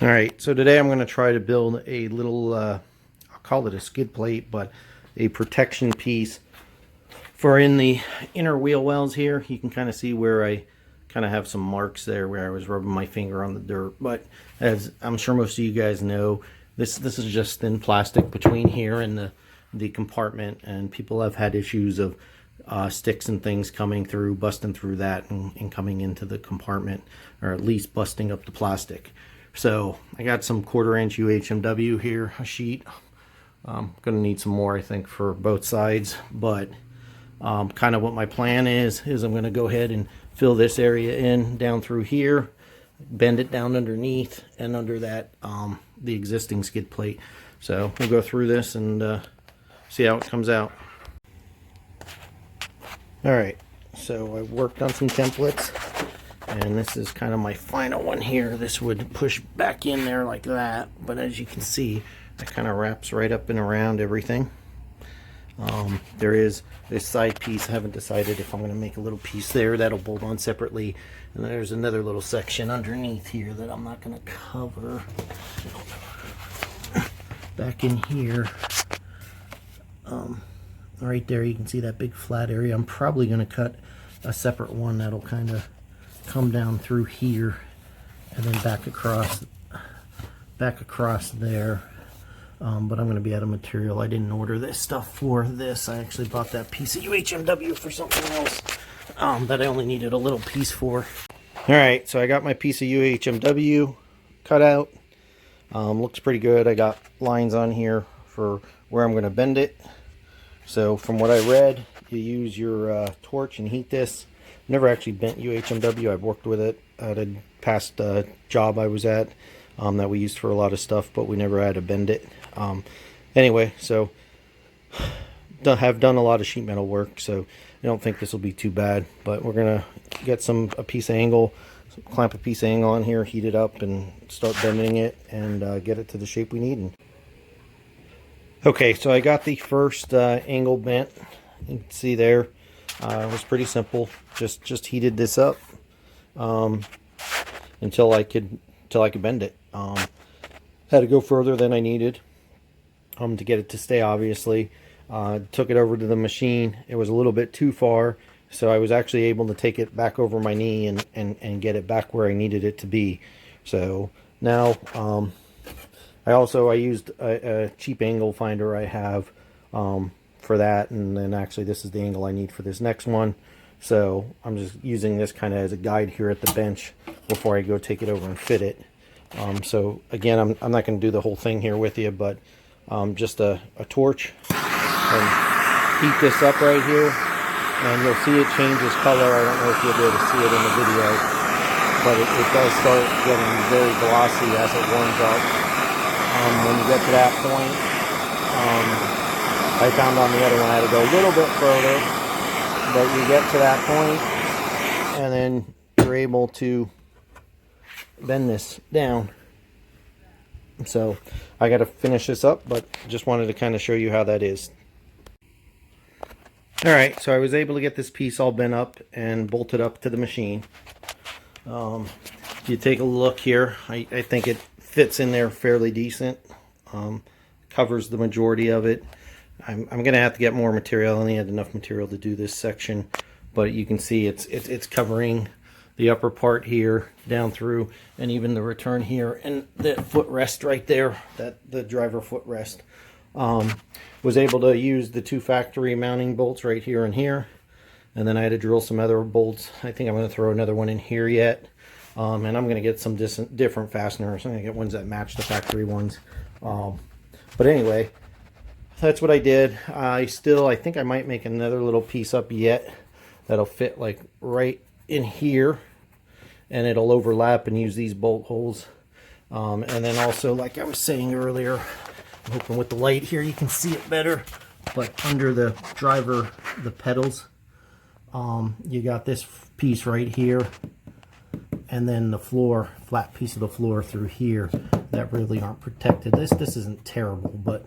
All right, so today I'm going to try to build a little, I'll call it a skid plate, but a protection piece for in the inner wheel wells here. You can kind of see where I kind of have some marks there where I was rubbing my finger on the dirt. But as I'm sure most of you guys know, this is just thin plastic between here and the compartment, and people have had issues of sticks and things coming through, busting through that and coming into the compartment, or at least busting up the plastic. So I got some 1/4 inch UHMW here, a sheet. I'm gonna need some more, I think, for both sides, but kind of what my plan is I'm gonna go ahead and fill this area in down through here, bend it down underneath and under that the existing skid plate. So we'll go through this and see how it comes out. All right, so I worked on some templates, and this is kind of my final one here. This would push back in there like that, but as you can see, it kind of wraps right up and around everything. There is this side piece. I haven't decided if I'm going to make a little piece there that'll bolt on separately, and there's another little section underneath here that I'm not going to cover. Back in here, right there, you can see that big flat area. I'm probably going to cut a separate one that'll kind of come down through here and then back across there. But I'm going to be out of material. I didn't order this stuff for this. I actually bought that piece of UHMW for something else that I only needed a little piece for. Alright, so I got my piece of UHMW cut out. Looks pretty good. I got lines on here for where I'm going to bend it. So from what I read, you use your torch and heat this. Never actually bent UHMW. I've worked with it at a past job I was at that we used for a lot of stuff, but we never had to bend it. Anyway, so have done a lot of sheet metal work, so I don't think this will be too bad. But we're gonna get a piece of angle, clamp a piece of angle on here, heat it up, and start bending it and get it to the shape we need. Okay, so I got the first angle bent. You can see there. It was pretty simple. Just heated this up until I could bend it. Had to go further than I needed to get it to stay, obviously. Took it over to the machine. It was a little bit too far, so I was actually able to take it back over my knee and get it back where I needed it to be. So now I used a cheap angle finder I have for that, and then actually this is the angle I need for this next one. So I'm just using this kind of as a guide here at the bench before I go take it over and fit it. So again, I'm not going to do the whole thing here with you, but just a torch, and heat this up right here, and you'll see it changes color. I don't know if you'll be able to see it in the video, but it does start getting very glossy as it warms up. When you get to that point, I found on the other one I had to go a little bit further, but you get to that point, and then you're able to bend this down. So I got to finish this up, but just wanted to kind of show you how that is. Alright, so I was able to get this piece all bent up and bolted up to the machine. If you take a look here, I think it fits in there fairly decent. Covers the majority of it. I'm going to have to get more material. I only had enough material to do this section, but you can see it's covering the upper part here down through, and even the return here, and the footrest right there, the driver footrest. Was able to use the 2 factory mounting bolts right here and here, and then I had to drill some other bolts. I think I'm going to throw another one in here yet, and I'm going to get some different fasteners. I'm going to get ones that match the factory ones. But anyway, that's what I did. I think I might make another little piece up yet that'll fit like right in here, and it'll overlap and use these bolt holes. And then also, like I was saying earlier, I'm hoping with the light here you can see it better, but under the driver, the pedals, you got this piece right here, and then the floor, flat piece of the floor through here that really aren't protected. This isn't terrible, but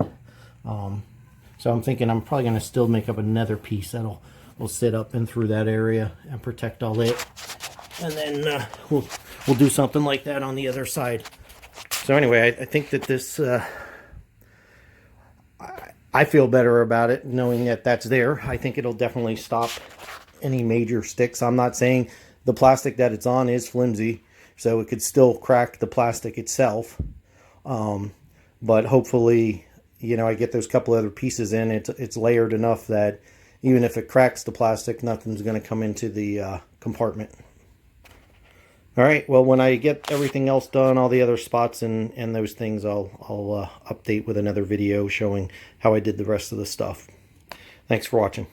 so I'm thinking I'm probably going to still make up another piece that'll sit up and through that area and protect all it, and then we'll do something like that on the other side. So anyway, I think that this, I feel better about it knowing that that's there. I think it'll definitely stop any major sticks. I'm not saying the plastic that it's on is flimsy, so it could still crack the plastic itself. But hopefully, you know, I get those couple other pieces in. It's layered enough that even if it cracks the plastic, nothing's going to come into the compartment. All right, well, when I get everything else done, all the other spots and those things, I'll update with another video showing how I did the rest of the stuff. Thanks for watching.